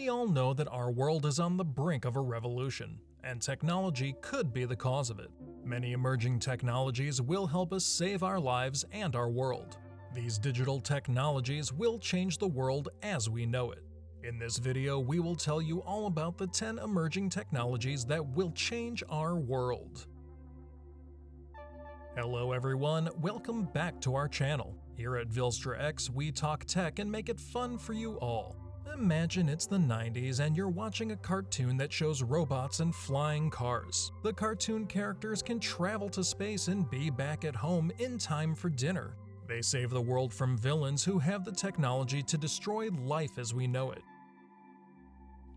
We all know that our world is on the brink of a revolution, and technology could be the cause of it. Many emerging technologies will help us save our lives and our world. These digital technologies will change the world as we know it. In this video, we will tell you all about the 10 emerging technologies that will change our world. Hello everyone, welcome back to our channel. Here at VilstraX, we talk tech and make it fun for you all. Imagine it's the 90s and you're watching a cartoon that shows robots and flying cars. The cartoon characters can travel to space and be back at home in time for dinner. They save the world from villains who have the technology to destroy life as we know it.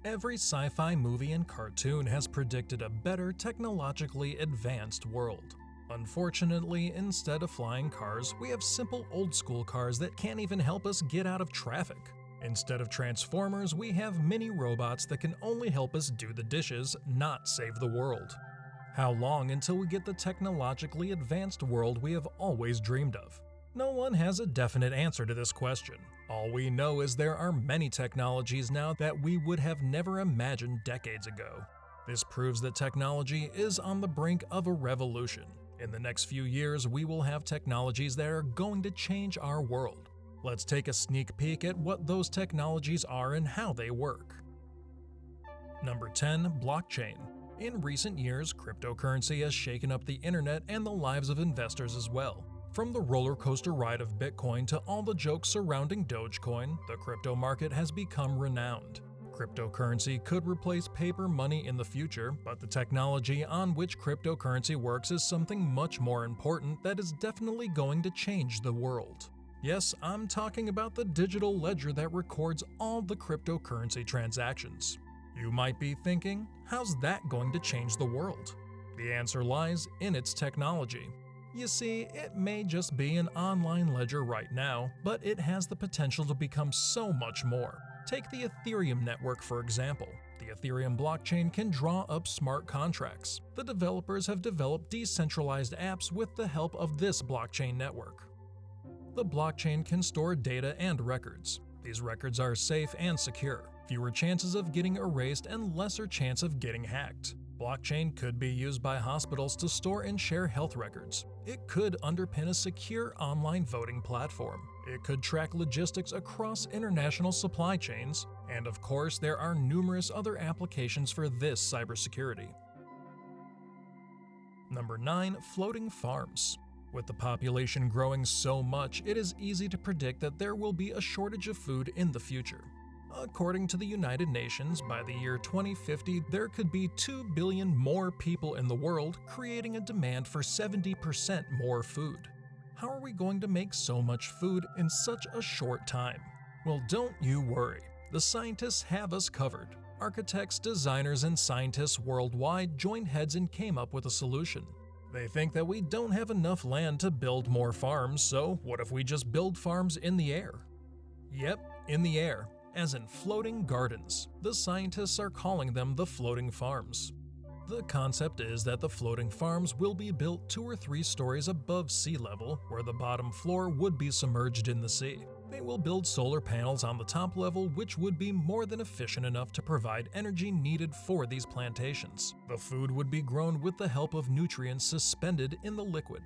Every sci-fi movie and cartoon has predicted a better technologically advanced world. Unfortunately, instead of flying cars, we have simple old-school cars that can't even help us get out of traffic. Instead of Transformers, we have mini robots that can only help us do the dishes, not save the world. How long until we get the technologically advanced world we have always dreamed of? No one has a definite answer to this question. All we know is there are many technologies now that we would have never imagined decades ago. This proves that technology is on the brink of a revolution. In the next few years, we will have technologies that are going to change our world. Let's take a sneak peek at what those technologies are and how they work. Number 10. Blockchain. In recent years, cryptocurrency has shaken up the internet and the lives of investors as well. From the roller coaster ride of Bitcoin to all the jokes surrounding Dogecoin, the crypto market has become renowned. Cryptocurrency could replace paper money in the future, but the technology on which cryptocurrency works is something much more important that is definitely going to change the world. Yes, I'm talking about the digital ledger that records all the cryptocurrency transactions. You might be thinking, how's that going to change the world? The answer lies in its technology. You see, it may just be an online ledger right now, but it has the potential to become so much more. Take the Ethereum network for example. The Ethereum blockchain can draw up smart contracts. The developers have developed decentralized apps with the help of this blockchain network. The blockchain can store data and records. These records are safe and secure, fewer chances of getting erased and lesser chance of getting hacked. Blockchain could be used by hospitals to store and share health records. It could underpin a secure online voting platform. It could track logistics across international supply chains. And of course, there are numerous other applications for this cybersecurity. Number 9. Floating farms. With the population growing so much, it is easy to predict that there will be a shortage of food in the future. According to the United Nations, by the year 2050, there could be 2 billion more people in the world, creating a demand for 70% more food. How are we going to make so much food in such a short time? Well, don't you worry. The scientists have us covered. Architects, designers, and scientists worldwide joined heads and came up with a solution. They think that we don't have enough land to build more farms, so what if we just build farms in the air? Yep, in the air, as in floating gardens. The scientists are calling them the floating farms. The concept is that the floating farms will be built 2 or 3 stories above sea level, where the bottom floor would be submerged in the sea. They will build solar panels on the top level, which would be more than efficient enough to provide energy needed for these plantations. The food would be grown with the help of nutrients suspended in the liquid.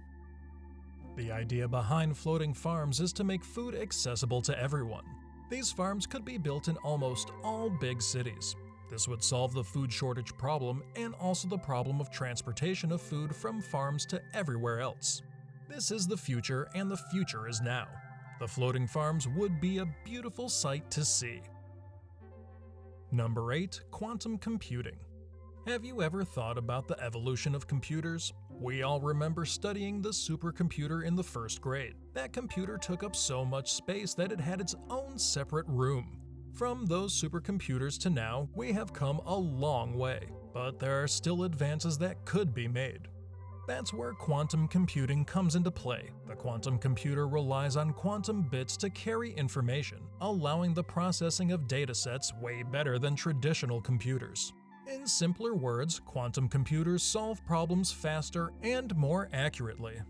The idea behind floating farms is to make food accessible to everyone. These farms could be built in almost all big cities. This would solve the food shortage problem and also the problem of transportation of food from farms to everywhere else. This is the future, and the future is now. The floating farms would be a beautiful sight to see. Number 8. Quantum computing. Have you ever thought about the evolution of computers? We all remember studying the supercomputer in the 1st grade. That computer took up so much space that it had its own separate room. From those supercomputers to now, we have come a long way, but there are still advances that could be made. That's where quantum computing comes into play. The quantum computer relies on quantum bits to carry information, allowing the processing of datasets way better than traditional computers. In simpler words, quantum computers solve problems faster and more accurately.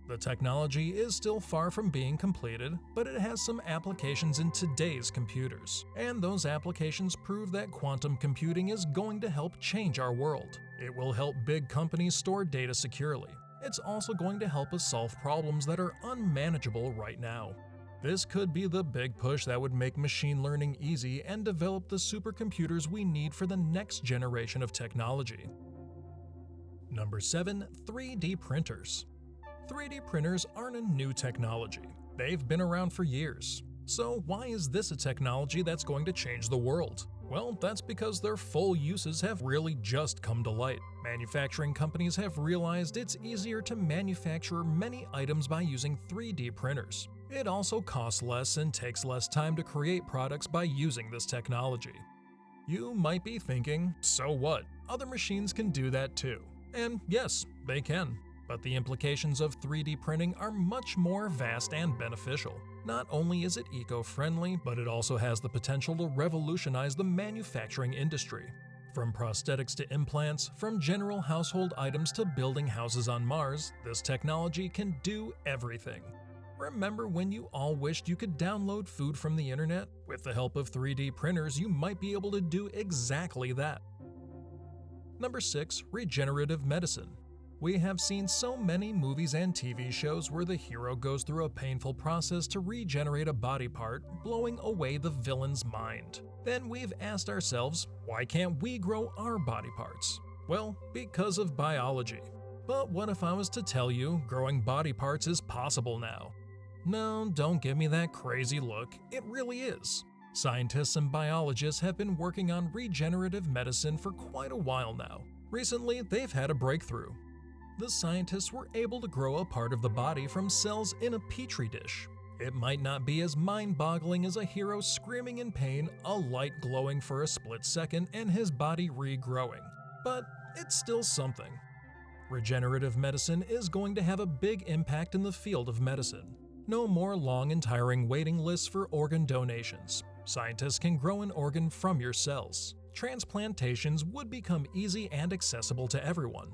The technology is still far from being completed, but it has some applications in today's computers, and those applications prove that quantum computing is going to help change our world. It will help big companies store data securely. It's also going to help us solve problems that are unmanageable right now. This could be the big push that would make machine learning easy and develop the supercomputers we need for the next generation of technology. Number 7. 3D printers. 3D printers aren't a new technology. They've been around for years. So why is this a technology that's going to change the world? Well, that's because their full uses have really just come to light. Manufacturing companies have realized it's easier to manufacture many items by using 3D printers. It also costs less and takes less time to create products by using this technology. You might be thinking, so what? Other machines can do that too. And yes, they can. But the implications of 3D printing are much more vast and beneficial. Not only is it eco-friendly, but it also has the potential to revolutionize the manufacturing industry. From prosthetics to implants, from general household items to building houses on Mars, this technology can do everything. Remember when you all wished you could download food from the internet? With the help of 3D printers, you might be able to do exactly that. Number 6. Regenerative medicine. We have seen so many movies and TV shows where the hero goes through a painful process to regenerate a body part, blowing away the villain's mind. Then we've asked ourselves, why can't we grow our body parts? Well, because of biology. But what if I was to tell you growing body parts is possible now? No, don't give me that crazy look. It really is. Scientists and biologists have been working on regenerative medicine for quite a while now. Recently, they've had a breakthrough. The scientists were able to grow a part of the body from cells in a petri dish. It might not be as mind-boggling as a hero screaming in pain, a light glowing for a split second, and his body regrowing, but it's still something. Regenerative medicine is going to have a big impact in the field of medicine. No more long and tiring waiting lists for organ donations. Scientists can grow an organ from your cells. Transplantations would become easy and accessible to everyone.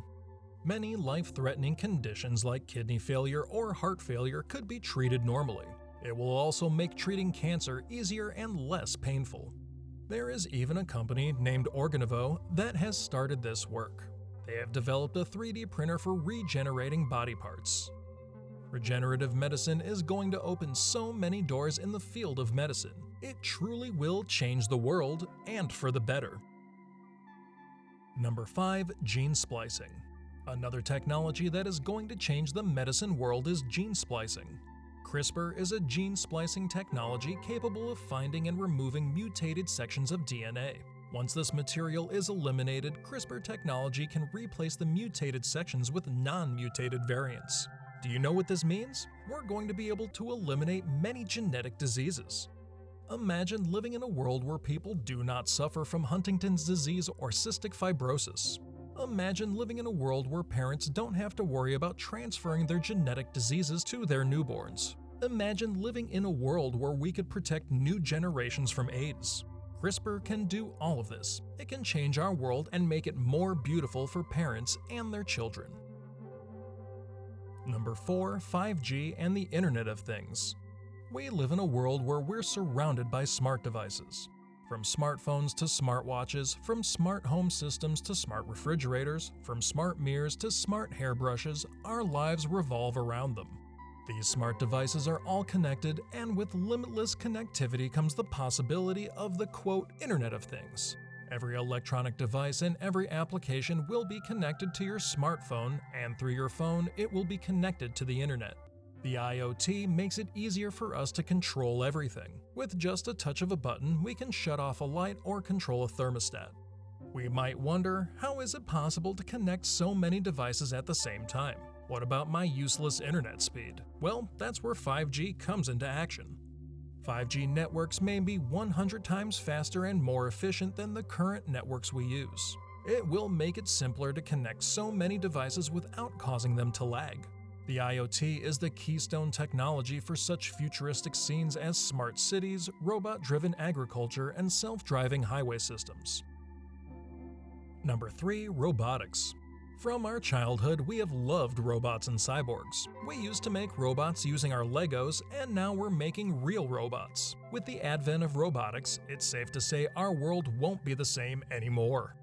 Many life-threatening conditions like kidney failure or heart failure could be treated normally. It will also make treating cancer easier and less painful. There is even a company named Organovo that has started this work. They have developed a 3D printer for regenerating body parts. Regenerative medicine is going to open so many doors in the field of medicine. It truly will change the world, and for the better. Number 5. Gene splicing. Another technology that is going to change the medicine world is gene splicing. CRISPR is a gene splicing technology capable of finding and removing mutated sections of DNA. Once this material is eliminated, CRISPR technology can replace the mutated sections with non-mutated variants. Do you know what this means? We're going to be able to eliminate many genetic diseases. Imagine living in a world where people do not suffer from Huntington's disease or cystic fibrosis. Imagine living in a world where parents don't have to worry about transferring their genetic diseases to their newborns. Imagine living in a world where we could protect new generations from AIDS. CRISPR can do all of this. It can change our world and make it more beautiful for parents and their children. Number 4. 5G and the Internet of Things. We live in a world where we're surrounded by smart devices. From smartphones to smartwatches, from smart home systems to smart refrigerators, from smart mirrors to smart hairbrushes, our lives revolve around them. These smart devices are all connected, and with limitless connectivity comes the possibility of the quote, Internet of Things. Every electronic device and every application will be connected to your smartphone, and through your phone, it will be connected to the internet. The IoT makes it easier for us to control everything. With just a touch of a button, we can shut off a light or control a thermostat. We might wonder, how is it possible to connect so many devices at the same time? What about my useless internet speed? Well, that's where 5G comes into action. 5G networks may be 100 times faster and more efficient than the current networks we use. It will make it simpler to connect so many devices without causing them to lag. The IoT is the keystone technology for such futuristic scenes as smart cities, robot-driven agriculture, and self-driving highway systems. Number 3. Robotics. From our childhood, we have loved robots and cyborgs. We used to make robots using our Legos, and now we're making real robots. With the advent of robotics, it's safe to say our world won't be the same anymore.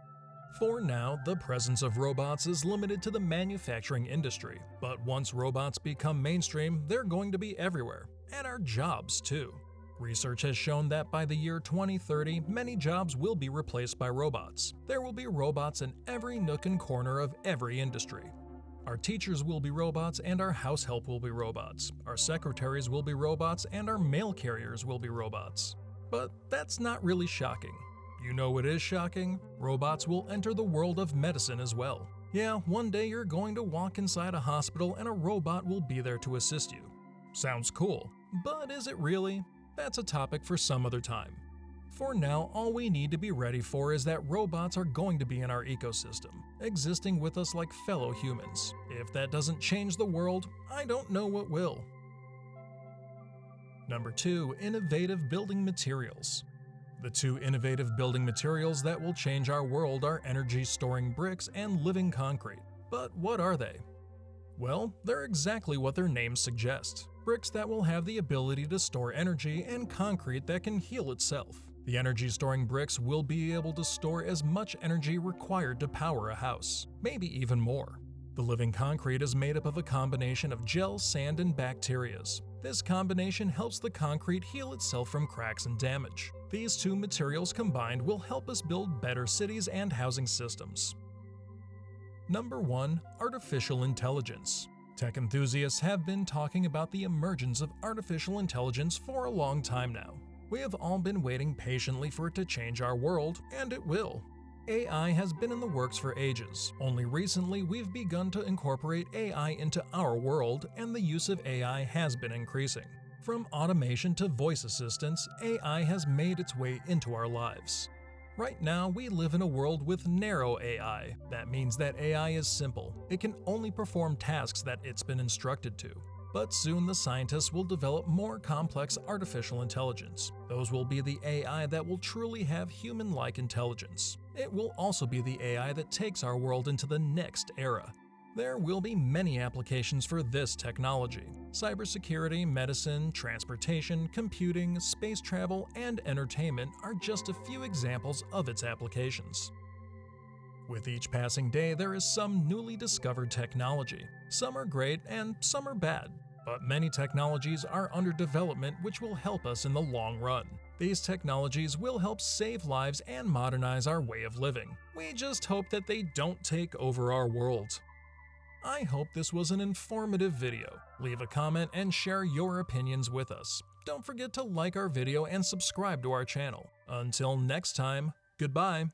For now, the presence of robots is limited to the manufacturing industry, but once robots become mainstream, they're going to be everywhere, and our jobs too. Research has shown that by the year 2030, many jobs will be replaced by robots. There will be robots in every nook and corner of every industry. Our teachers will be robots and our house help will be robots. Our secretaries will be robots and our mail carriers will be robots. But that's not really shocking. You know what is shocking? Robots will enter the world of medicine as well. Yeah, one day you're going to walk inside a hospital and a robot will be there to assist you. Sounds cool, but is it really? That's a topic for some other time. For now, all we need to be ready for is that robots are going to be in our ecosystem, existing with us like fellow humans. If that doesn't change the world, I don't know what will. Number 2. Innovative building materials. The two innovative building materials that will change our world are energy-storing bricks and living concrete. But what are they? Well, they're exactly what their names suggest. Bricks that will have the ability to store energy and concrete that can heal itself. The energy-storing bricks will be able to store as much energy required to power a house, maybe even more. The living concrete is made up of a combination of gel, sand, and bacteria. This combination helps the concrete heal itself from cracks and damage. These two materials combined will help us build better cities and housing systems. Number 1. Artificial intelligence. Tech enthusiasts have been talking about the emergence of artificial intelligence for a long time now. We have all been waiting patiently for it to change our world, and it will. AI has been in the works for ages. Only recently, we've begun to incorporate AI into our world, and the use of AI has been increasing. From automation to voice assistants, AI has made its way into our lives. Right now, we live in a world with narrow AI. That means that AI is simple. It can only perform tasks that it's been instructed to. But soon the scientists will develop more complex artificial intelligence. Those will be the AI that will truly have human-like intelligence. It will also be the AI that takes our world into the next era. There will be many applications for this technology. Cybersecurity, medicine, transportation, computing, space travel, and entertainment are just a few examples of its applications. With each passing day, there is some newly discovered technology. Some are great and some are bad. But many technologies are under development which will help us in the long run. These technologies will help save lives and modernize our way of living. We just hope that they don't take over our world. I hope this was an informative video. Leave a comment and share your opinions with us. Don't forget to like our video and subscribe to our channel. Until next time, goodbye.